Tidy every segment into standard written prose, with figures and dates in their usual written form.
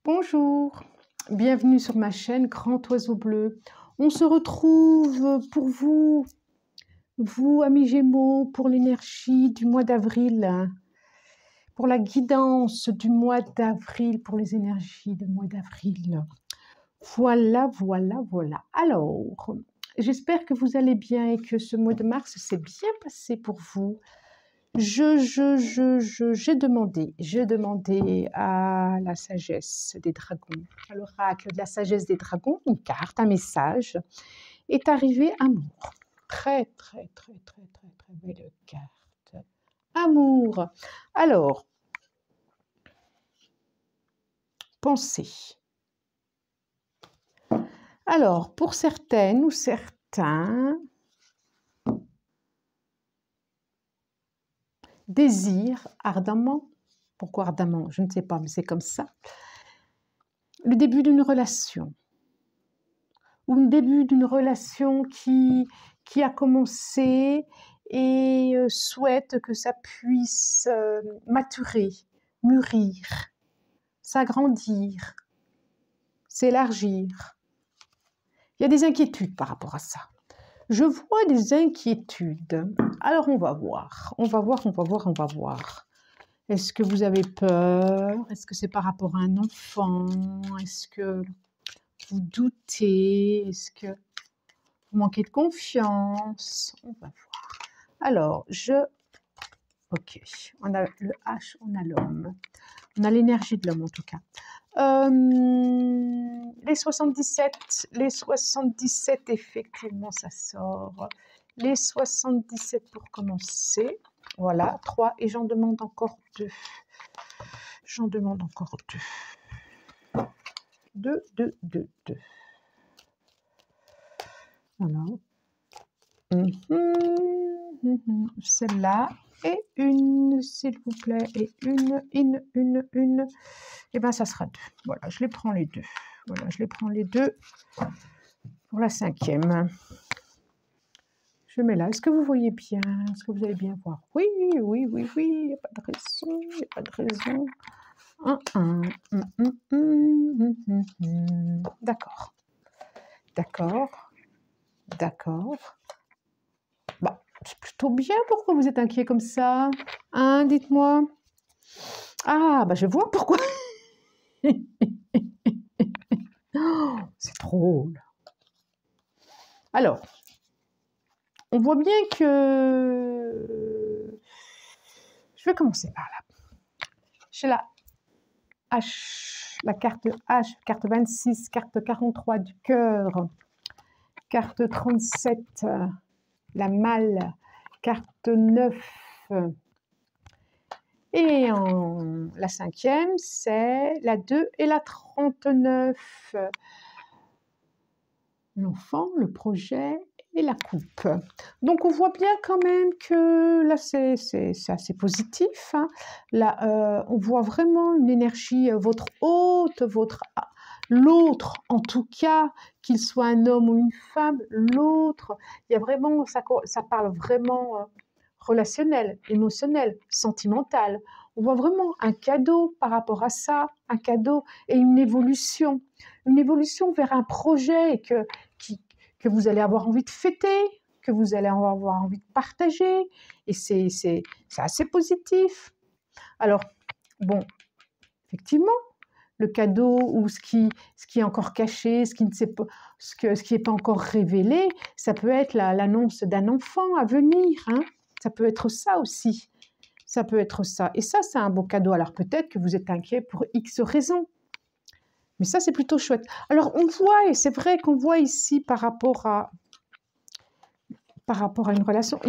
Bonjour, bienvenue sur ma chaîne Grand Oiseau Bleu. On se retrouve pour vous, amis Gémeaux, pour l'énergie du mois d'avril, pour la guidance du mois d'avril, pour les énergies du mois d'avril. Voilà. Alors, j'espère que vous allez bien et que ce mois de mars s'est bien passé pour vous. J'ai demandé à la sagesse des dragons, à l'oracle de la sagesse des dragons, une carte, un message, est arrivé amour. Très belle carte. Amour. Alors, pensez. Alors, pour certaines ou certains, désir ardemment. Pourquoi ardemment? Je ne sais pas, mais c'est comme ça. Le début d'une relation. Ou le début d'une relation qui a commencé et souhaite que ça puisse maturer, mûrir, s'agrandir, s'élargir. Il y a des inquiétudes par rapport à ça. Je vois des inquiétudes. Alors on va voir. Est-ce que vous avez peur? Est-ce que c'est par rapport à un enfant? Est-ce que vous doutez? Est-ce que vous manquez de confiance? On va voir. Alors, ok, on a le H, on a l'homme. On a l'énergie de l'homme en tout cas. Les 77, effectivement, ça sort. Les 77 pour commencer. Voilà, 3. Et j'en demande encore 2. J'en demande encore 2. 2. Voilà. Celle-là. Et une, s'il vous plaît. Et une. Et bien, ça sera 2. Voilà, je les prends les 2. Voilà, je les prends les 2 pour la 5e. Je mets là. Est-ce que vous voyez bien? Est-ce que vous allez bien voir? Oui. Il n'y a pas de raison. D'accord. Bah, c'est plutôt bien. Pourquoi vous êtes inquiet comme ça? Hein, dites-moi. Ah, bah je vois pourquoi. Oh, c'est drôle. Alors, on voit bien que... Je vais commencer par là. J'ai la H, la carte H, carte 26, carte 43 du cœur, carte 37, la malle, carte 9. Et la 5e, c'est la 2 et la 39. L'enfant, le projet et la coupe. Donc on voit bien quand même que là c'est assez positif. Hein. Là on voit vraiment une énergie, votre hôte, l'autre en tout cas, qu'il soit un homme ou une femme, l'autre, il y a vraiment, ça parle vraiment relationnel, émotionnel, sentimental. On voit vraiment un cadeau par rapport à ça, un cadeau et une évolution vers un projet que vous allez avoir envie de fêter, que vous allez avoir envie de partager, et c'est assez positif. Alors, bon, effectivement, le cadeau ou ce qui est encore caché, ce qui n'est pas encore révélé, ça peut être l'annonce d'un enfant à venir, hein. Ça peut être ça aussi. Ça peut être ça. Et ça, c'est un beau cadeau. Alors peut-être que vous êtes inquiet pour X raisons. Mais ça, c'est plutôt chouette. Alors, on voit, et c'est vrai qu'on voit ici par rapport à une relation,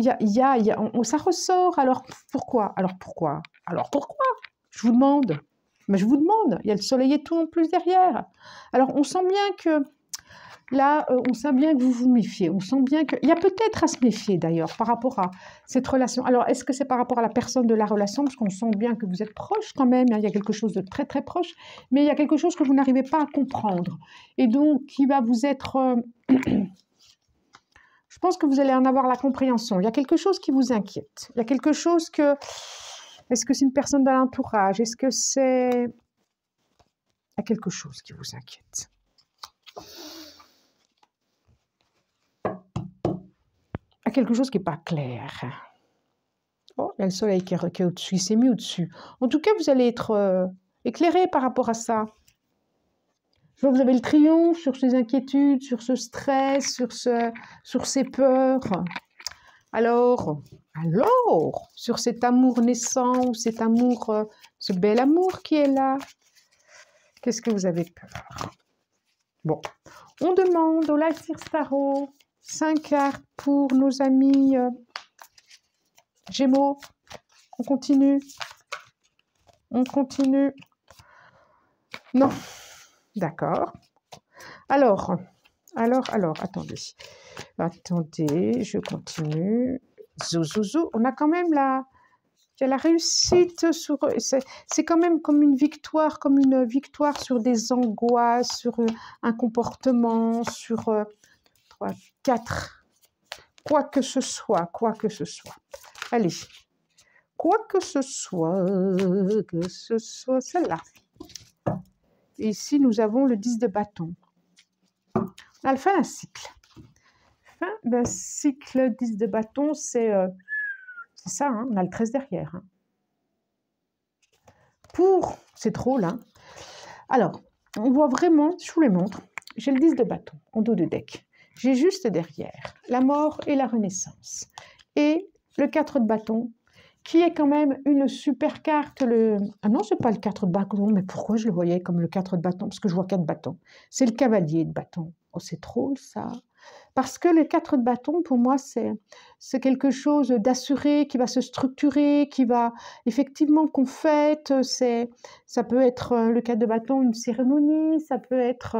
ça ressort. Alors, pourquoi? Je vous demande. Mais je vous demande. Il y a le soleil et tout en plus derrière. Alors, on sent bien que là, on sent bien que vous vous méfiez. On sent bien qu'il y a peut-être à se méfier d'ailleurs par rapport à cette relation. Alors, est-ce que c'est par rapport à la personne de la relation? Parce qu'on sent bien que vous êtes proche quand même. Hein, il y a quelque chose de très très proche. Mais il y a quelque chose que vous n'arrivez pas à comprendre. Et donc, qui va vous être... je pense que vous allez en avoir la compréhension. Il y a quelque chose qui vous inquiète. Il y a quelque chose que... Est-ce que c'est une personne de l'entourage? Est-ce que c'est... à quelque chose qui vous inquiète. À quelque chose qui n'est pas clair. Oh, il y a le soleil qui est au-dessus, il s'est mis au-dessus. En tout cas, vous allez être éclairé par rapport à ça. Je vois que vous avez le triomphe sur ces inquiétudes, sur ce stress, sur ces peurs. Alors, sur cet amour naissant, ou cet amour, ce bel amour qui est là, qu'est-ce que vous avez peur? Bon, on demande au Life Circe Tarot 5 cartes pour nos amis Gémeaux. On continue. On continue. Non. D'accord. Alors, attendez. Attendez, je continue. Zouzou, on a quand même la réussite sur... C'est quand même comme une victoire sur des angoisses, sur un comportement, sur 3, 4. Quoi que ce soit. Allez. Quoi que ce soit celle-là. Et ici, nous avons le 10 de bâton. On a la fin d'un cycle. Fin d'un cycle, 10 de bâton, c'est ça, hein, on a le 13 derrière. Hein. C'est drôle, hein. Alors, on voit vraiment, je vous les montre, j'ai le 10 de bâton en dos de deck. J'ai juste derrière la mort et la renaissance. Et le 4 de bâton, qui est quand même une super carte. Ah non, c'est pas le 4 de bâton, mais pourquoi je le voyais comme le 4 de bâton? Parce que je vois 4 bâtons. C'est le cavalier de bâton. Oh, c'est drôle, ça. Parce que le 4 de bâton, pour moi, c'est quelque chose d'assuré, qui va se structurer, qui va effectivement qu'on fête. Ça peut être le 4 de bâton, une cérémonie, ça peut être...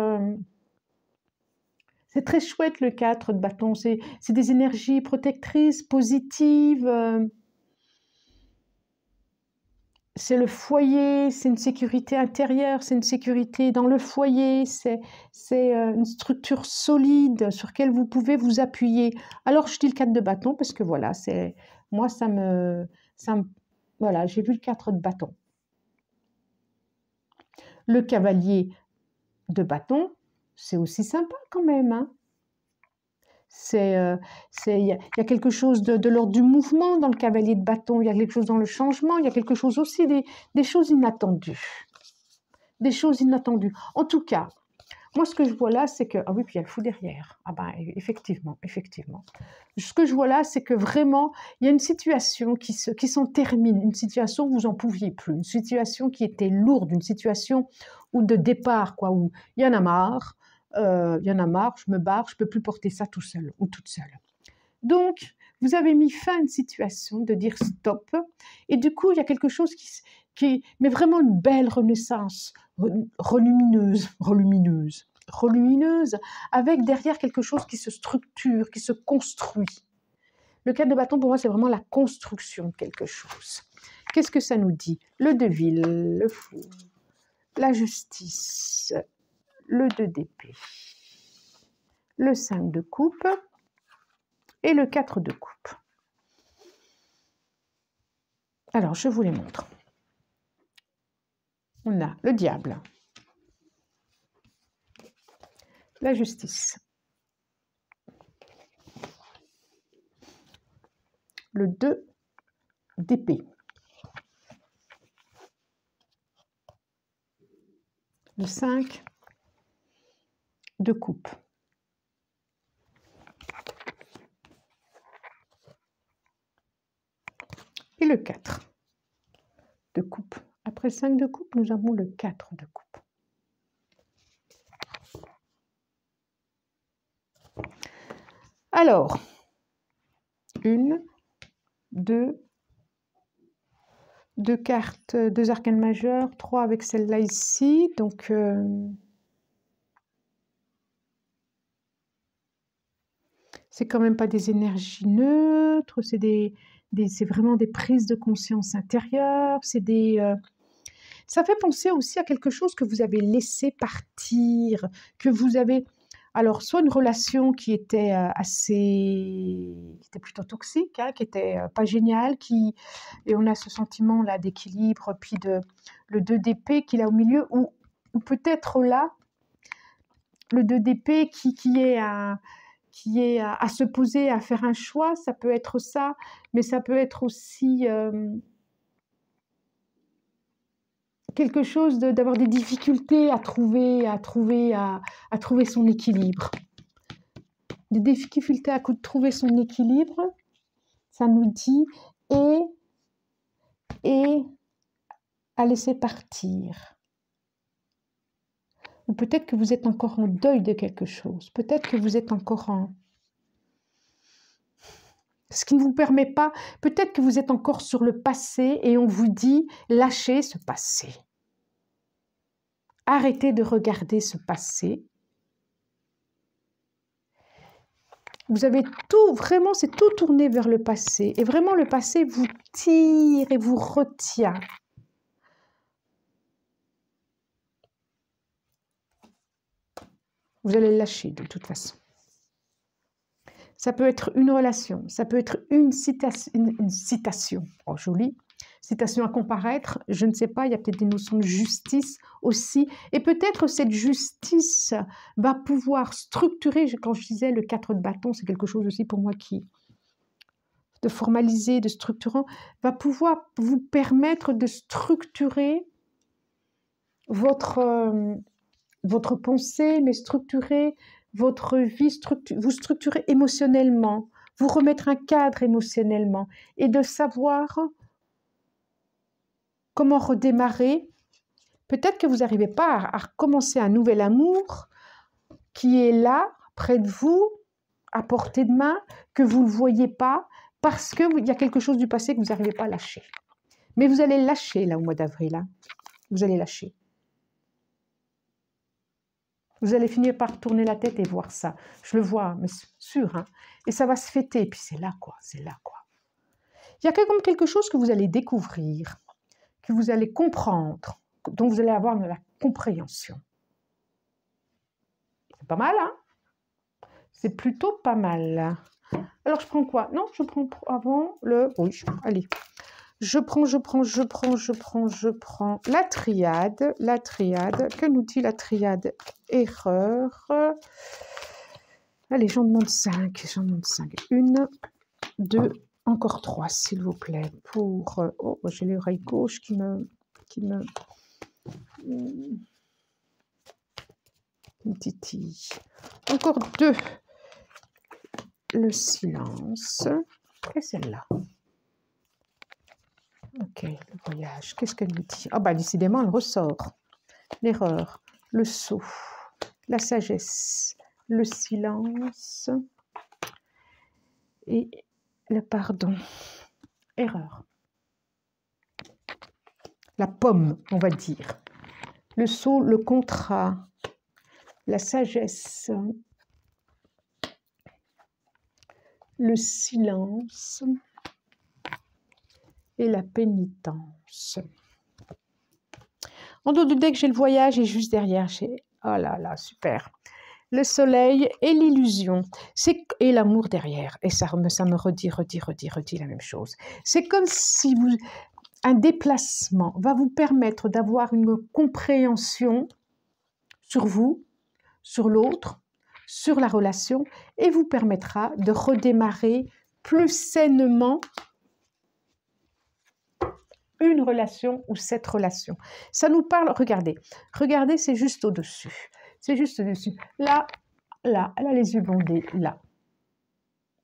c'est très chouette, le 4 de bâton. C'est des énergies protectrices, positives. C'est le foyer, c'est une sécurité intérieure, c'est une sécurité dans le foyer, c'est une structure solide sur laquelle vous pouvez vous appuyer. Alors, je dis le 4 de bâton parce que voilà, moi, voilà, j'ai vu le 4 de bâton. Le cavalier de bâton, c'est aussi sympa quand même, hein. Il y a quelque chose de l'ordre du mouvement dans le cavalier de bâton, il y a quelque chose dans le changement, il y a quelque chose aussi, des choses inattendues. Des choses inattendues. En tout cas, moi ce que je vois là, c'est que... Ah oui, puis il y a le fou derrière. Ah ben, effectivement. Ce que je vois là, c'est que vraiment, il y a une situation qui s'en termine, une situation où vous n'en pouviez plus, une situation qui était lourde, une situation où de départ, quoi, où il y en a marre, je me barre, je ne peux plus porter ça tout seul ou toute seule. Donc, vous avez mis fin à une situation de dire stop, et du coup, il y a quelque chose mais vraiment une belle renaissance, relumineuse, avec derrière quelque chose qui se structure, qui se construit. Le 4 de bâton, pour moi, c'est vraiment la construction de quelque chose. Qu'est-ce que ça nous dit? Le devil, le fou, la justice, le 2 d'épée, le 5 de coupe et le 4 de coupe. Alors, je vous les montre. On a le diable, la justice, le 2 d'épée, le 5 de coupe, et le 4 de coupe. Après 5 de coupe, nous avons le 4 de coupe. Alors, 1, 2 cartes, 2 arcanes majeures, 3 avec celle-là ici, donc c'est quand même pas des énergies neutres, c'est vraiment des prises de conscience intérieures, ça fait penser aussi à quelque chose que vous avez laissé partir, que vous avez... Alors, soit une relation qui était qui était plutôt toxique, hein, qui était pas géniale, et on a ce sentiment-là d'équilibre, puis le 2 d'épée qu'il a au milieu, où ou peut-être là, le 2 d'épée qui est à se poser, à faire un choix, ça peut être ça, mais ça peut être aussi quelque chose d'avoir des difficultés à trouver son équilibre. Des difficultés à trouver son équilibre, ça nous dit et à laisser partir. Ou peut-être que vous êtes encore en deuil de quelque chose. Peut-être que vous êtes encore en... Ce qui ne vous permet pas... Peut-être que vous êtes encore sur le passé et on vous dit lâchez ce passé. Arrêtez de regarder ce passé. Vous avez tout, vraiment, c'est tout tourné vers le passé. Et vraiment, le passé vous tire et vous retient. Vous allez le lâcher de toute façon. Ça peut être une relation, ça peut être une citation, oh jolie, citation à comparaître, je ne sais pas, il y a peut-être des notions de justice aussi, et peut-être cette justice va pouvoir structurer, quand je disais le 4 de bâton, c'est quelque chose aussi pour moi de formalisé, de structurant, va pouvoir vous permettre de structurer votre pensée, mais structurer votre vie, vous structurer émotionnellement, vous remettre un cadre émotionnellement et de savoir comment redémarrer. Peut-être que vous n'arrivez pas à recommencer un nouvel amour qui est là, près de vous, à portée de main, que vous ne le voyez pas, parce qu'il y a quelque chose du passé que vous n'arrivez pas à lâcher. Mais vous allez lâcher là au mois d'avril. Hein. Vous allez lâcher. Vous allez finir par tourner la tête et voir ça. Je le vois, mais sûr. Hein. Et ça va se fêter. Et puis c'est là, quoi. C'est là, quoi. Il y a comme quelque chose que vous allez découvrir, que vous allez comprendre, dont vous allez avoir de la compréhension. C'est pas mal, hein? C'est plutôt pas mal. Alors, je prends quoi? Non, je prends avant le... Oui, allez. Je prends la triade. La triade, que nous dit la triade? Erreur. Allez, j'en demande 5. J'en demande 5. 1, 2, encore 3, s'il vous plaît. Pour... Oh, j'ai l'oreille gauche qui me titille. Encore 2. Le silence. Et celle-là. Ok, le voyage. Qu'est-ce qu'elle nous dit? Ah bah décidément, elle ressort. L'erreur, le sceau, la sagesse, le silence et le pardon. Erreur. La pomme, on va dire. Le sceau, le contrat, la sagesse, le silence et la pénitence. En dos de deck, j'ai le voyage et juste derrière, j'ai... Oh là là, super. Le soleil et l'illusion. Et l'amour derrière. Et ça me redit la même chose. C'est comme si un déplacement va vous permettre d'avoir une compréhension sur vous, sur l'autre, sur la relation, et vous permettra de redémarrer plus sainement une relation ou cette relation. Ça nous parle, regardez, c'est juste au-dessus. C'est juste au-dessus. Là, elle a les yeux bandés, là.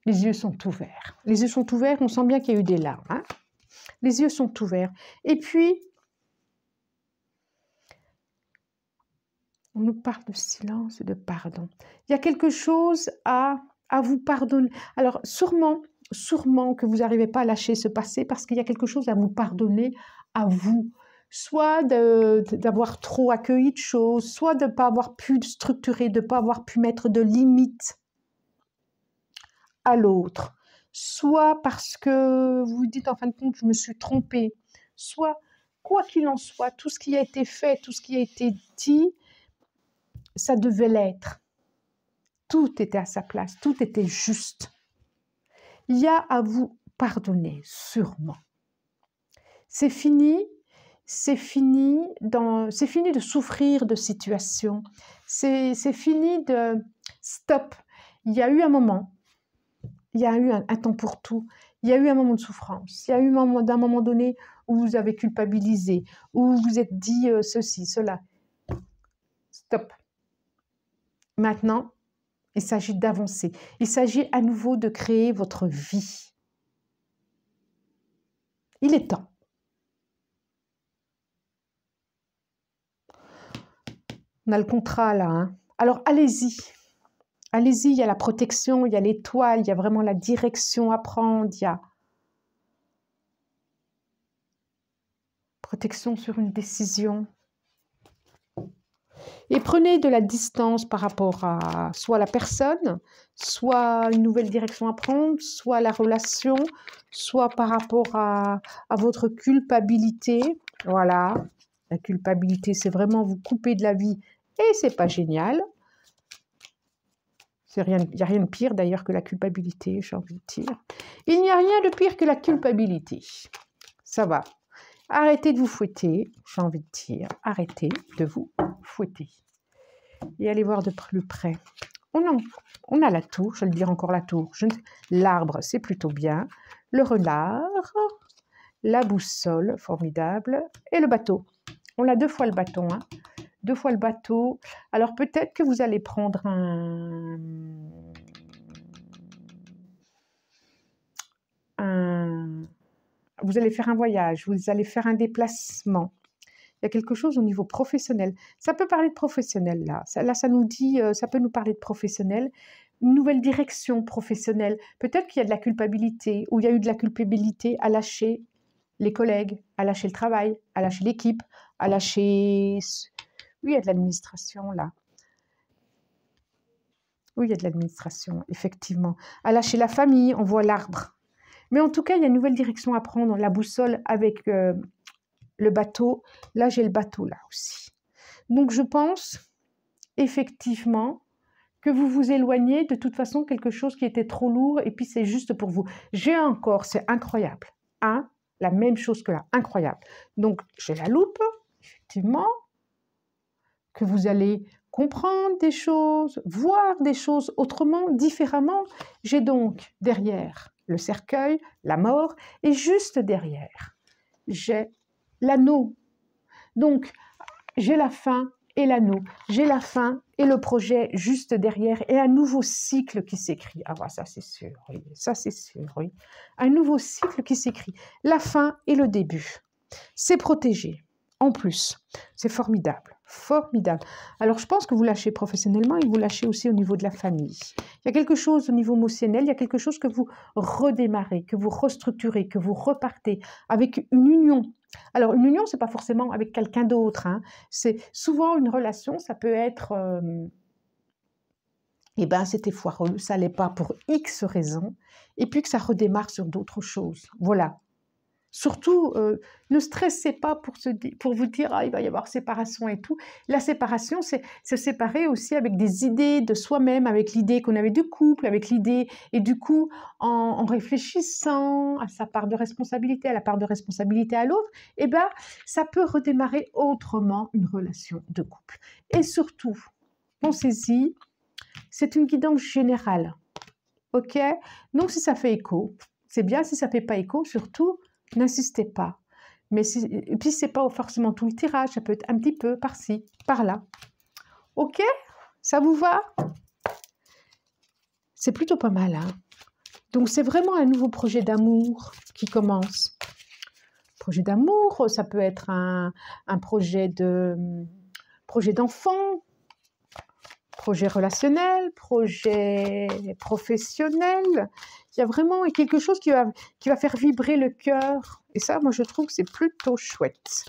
Les yeux sont ouverts. Les yeux sont ouverts, on sent bien qu'il y a eu des larmes. Hein. Les yeux sont ouverts. Et puis, on nous parle de silence et de pardon. Il y a quelque chose à vous pardonner. Alors, sûrement que vous n'arrivez pas à lâcher ce passé parce qu'il y a quelque chose à vous pardonner à vous. Soit d'avoir trop accueilli de choses, soit de ne pas avoir pu structurer, de ne pas avoir pu mettre de limites à l'autre. Soit parce que vous vous dites en fin de compte, je me suis trompée. Soit, quoi qu'il en soit, tout ce qui a été fait, tout ce qui a été dit, ça devait l'être. Tout était à sa place, tout était juste. Il y a à vous pardonner, sûrement. C'est fini, c'est fini, c'est fini de souffrir de situations. C'est fini de... Stop. Il y a eu un moment, il y a eu un temps pour tout. Il y a eu un moment de souffrance. Il y a eu d'un moment donné où vous avez culpabilisé, où vous vous êtes dit ceci, cela. Stop. Maintenant, il s'agit d'avancer. Il s'agit à nouveau de créer votre vie. Il est temps. On a le contrat là. Hein. Alors allez-y. Allez-y, il y a la protection, il y a l'étoile, il y a vraiment la direction à prendre, il y a protection sur une décision. Et prenez de la distance par rapport à soit la personne, soit une nouvelle direction à prendre, soit la relation, soit par rapport à votre culpabilité. Voilà, la culpabilité, c'est vraiment vous couper de la vie et c'est pas génial. Il n'y a rien de pire d'ailleurs que la culpabilité, j'ai envie de dire. Il n'y a rien de pire que la culpabilité. Ça va. Arrêtez de vous fouetter, j'ai envie de dire. Arrêtez de vous fouetter. Et allez voir de plus près. On a la tour, je vais le dire encore la tour. L'arbre, c'est plutôt bien. Le renard, la boussole, formidable. Et le bateau. On a 2 fois le bâton, hein. 2 fois le bateau. Alors peut-être que vous allez prendre vous allez faire un voyage, vous allez faire un déplacement. Il y a quelque chose au niveau professionnel. Ça peut parler de professionnel là. Ça nous dit, ça peut nous parler de professionnel. Une nouvelle direction professionnelle. Peut-être qu'il y a de la culpabilité, ou il y a eu de la culpabilité à lâcher les collègues, à lâcher le travail, à lâcher l'équipe, à lâcher... Oui, il y a de l'administration là. Oui, il y a de l'administration, effectivement. À lâcher la famille, on voit l'arbre. Mais en tout cas, il y a une nouvelle direction à prendre. La boussole avec le bateau. Là, j'ai le bateau là aussi. Donc, je pense effectivement que vous vous éloignez de toute façon quelque chose qui était trop lourd et puis c'est juste pour vous. J'ai encore, c'est incroyable. Hein, la même chose que là, incroyable. Donc, j'ai la loupe, effectivement, que vous allez comprendre des choses, voir des choses autrement, différemment. J'ai donc derrière le cercueil, la mort, et juste derrière, j'ai l'anneau. Donc, j'ai la fin et l'anneau. J'ai la fin et le projet juste derrière, et un nouveau cycle qui s'écrit. Ah, ça c'est sûr, oui. Ça c'est sûr, oui. Un nouveau cycle qui s'écrit. La fin et le début. C'est protégé. En plus, c'est formidable, formidable. Alors, je pense que vous lâchez professionnellement et vous lâchez aussi au niveau de la famille. Il y a quelque chose au niveau émotionnel, il y a quelque chose que vous redémarrez, que vous restructurez, que vous repartez avec une union. Alors, une union, ce n'est pas forcément avec quelqu'un d'autre. Hein. C'est souvent une relation, ça peut être... eh bien, c'était foireux, ça n'allait pas pour X raisons, et puis que ça redémarre sur d'autres choses. Voilà. Surtout, ne stressez pas pour vous dire « Ah, il va y avoir séparation et tout ». La séparation, c'est se séparer aussi avec des idées de soi-même, avec l'idée qu'on avait du couple, avec l'idée... Et du coup, en réfléchissant à sa part de responsabilité, à la part de responsabilité à l'autre, eh bien, ça peut redémarrer autrement une relation de couple. Et surtout, pensez-y, c'est une guidance générale. OK? Donc, si ça fait écho, c'est bien. Si ça ne fait pas écho, surtout... N'insistez pas. Mais et puis, ce n'est pas forcément tout le tirage, ça peut être un petit peu par-ci, par-là. OK? Ça vous va? C'est plutôt pas mal. Hein? Donc, c'est vraiment un nouveau projet d'amour qui commence. Projet d'amour, ça peut être un projet d'enfant, projet relationnel, projet professionnel. Il y a vraiment quelque chose qui va faire vibrer le cœur. Et ça, moi, je trouve que c'est plutôt chouette.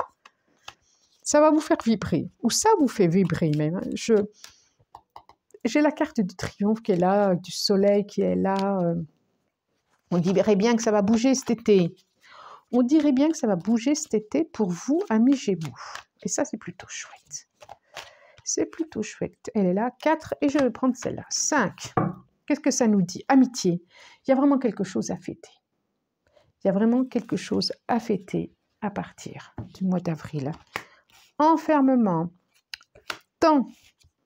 Ça va vous faire vibrer. Ou ça vous fait vibrer même. J'ai la carte du triomphe qui est là, du soleil qui est là. On dirait bien que ça va bouger cet été. On dirait bien que ça va bouger cet été pour vous, amis Gémeaux. Et ça, c'est plutôt chouette. C'est plutôt chouette. Elle est là, 4, et je vais prendre celle-là, 5. Qu'est-ce que ça nous dit? Amitié. Il y a vraiment quelque chose à fêter. Il y a vraiment quelque chose à fêter à partir du mois d'avril. Enfermement, temps,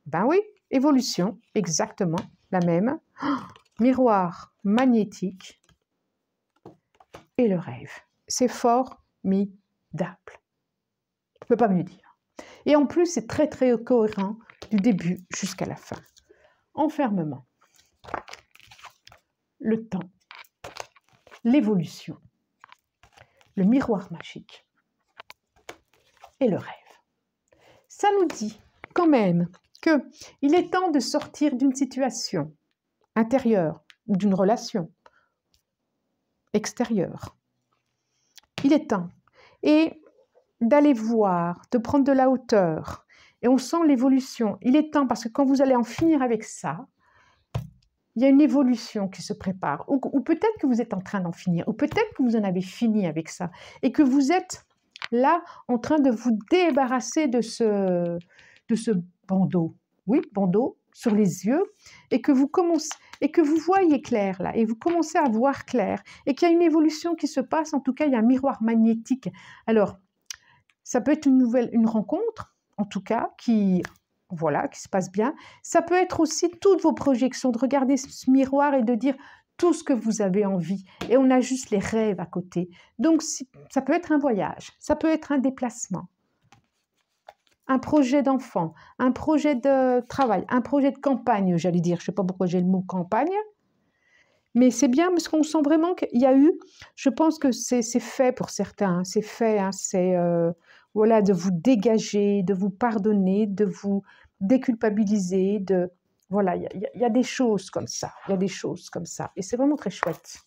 ben oui, évolution, exactement la même. Miroir magnétique et le rêve. C'est formidable. Je ne peux pas mieux dire. Et en plus, c'est très très cohérent du début jusqu'à la fin. Enfermement, le temps, l'évolution, le miroir magique et le rêve. Ça nous dit quand même qu'il est temps de sortir d'une situation intérieure ou d'une relation extérieure. Il est temps. Et d'aller voir, de prendre de la hauteur. Et on sent l'évolution. Il est temps parce que quand vous allez en finir avec ça, il y a une évolution qui se prépare. Ou peut-être que vous êtes en train d'en finir. Ou peut-être que vous en avez fini avec ça. Et que vous êtes là en train de vous débarrasser de ce bandeau. Oui, bandeau sur les yeux. Et que vous commencez, et que vous voyez clair là. Et vous commencez à voir clair. Et qu'il y a une évolution qui se passe. En tout cas, il y a un miroir magnétique. Alors, ça peut être une rencontre, en tout cas, qui se passe bien. Ça peut être aussi toutes vos projections, de regarder ce miroir et de dire tout ce que vous avez envie. Et on a juste les rêves à côté. Donc, ça peut être un voyage, ça peut être un déplacement, un projet d'enfant, un projet de travail, un projet de campagne, j'allais dire. Je ne sais pas pourquoi j'ai le mot campagne. Mais c'est bien parce qu'on sent vraiment qu'il y a eu, je pense que c'est fait pour certains, c'est fait, hein, c'est voilà, de vous dégager, de vous pardonner, de vous déculpabiliser, voilà, il y a des choses comme ça, il y a des choses comme ça, et c'est vraiment très chouette.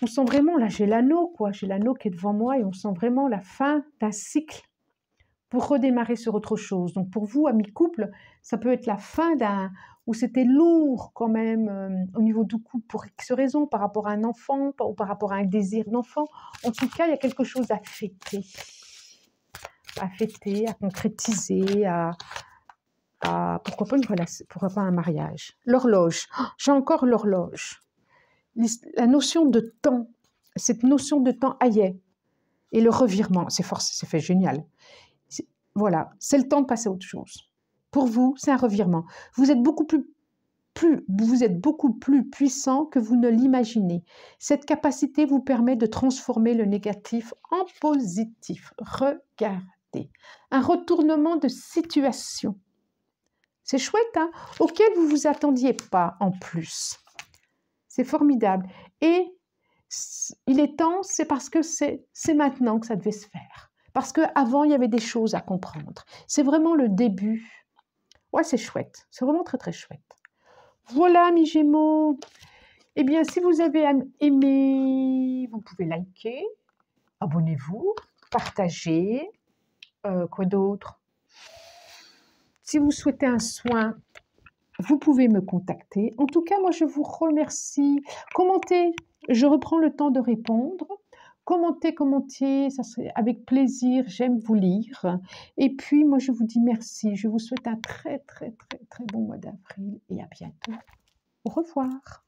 On sent vraiment, là j'ai l'anneau, quoi, j'ai l'anneau qui est devant moi, et on sent vraiment la fin d'un cycle pour redémarrer sur autre chose. Donc pour vous, amis couple, ça peut être la fin où c'était lourd quand même au niveau du couple pour X raisons, par rapport à un enfant ou par rapport à un désir d'enfant. En tout cas, il y a quelque chose à fêter, à concrétiser, pourquoi pas une relation, pourquoi pas un mariage. L'horloge, j'ai encore l'horloge. La notion de temps, cette notion de temps aillait. Et le revirement, c'est fait génial. Voilà, c'est le temps de passer à autre chose. Pour vous, c'est un revirement. Vous êtes beaucoup plus puissant que vous ne l'imaginez. Cette capacité vous permet de transformer le négatif en positif. Regardez, un retournement de situation. C'est chouette, hein, auquel vous ne vous attendiez pas en plus. C'est formidable. Et il est temps, c'est parce que c'est maintenant que ça devait se faire. Parce qu'avant, il y avait des choses à comprendre. C'est vraiment le début. Ouais, c'est chouette. C'est vraiment très, très chouette. Voilà, mes Gémeaux. Eh bien, si vous avez aimé, vous pouvez liker, abonnez-vous, partagez. Quoi d'autre? Si vous souhaitez un soin, vous pouvez me contacter. En tout cas, moi, je vous remercie. Commentez. Je reprends le temps de répondre. Commentez, ça serait avec plaisir, j'aime vous lire. Et puis, moi, je vous dis merci. Je vous souhaite un très, très, très, très bon mois d'avril et à bientôt. Au revoir.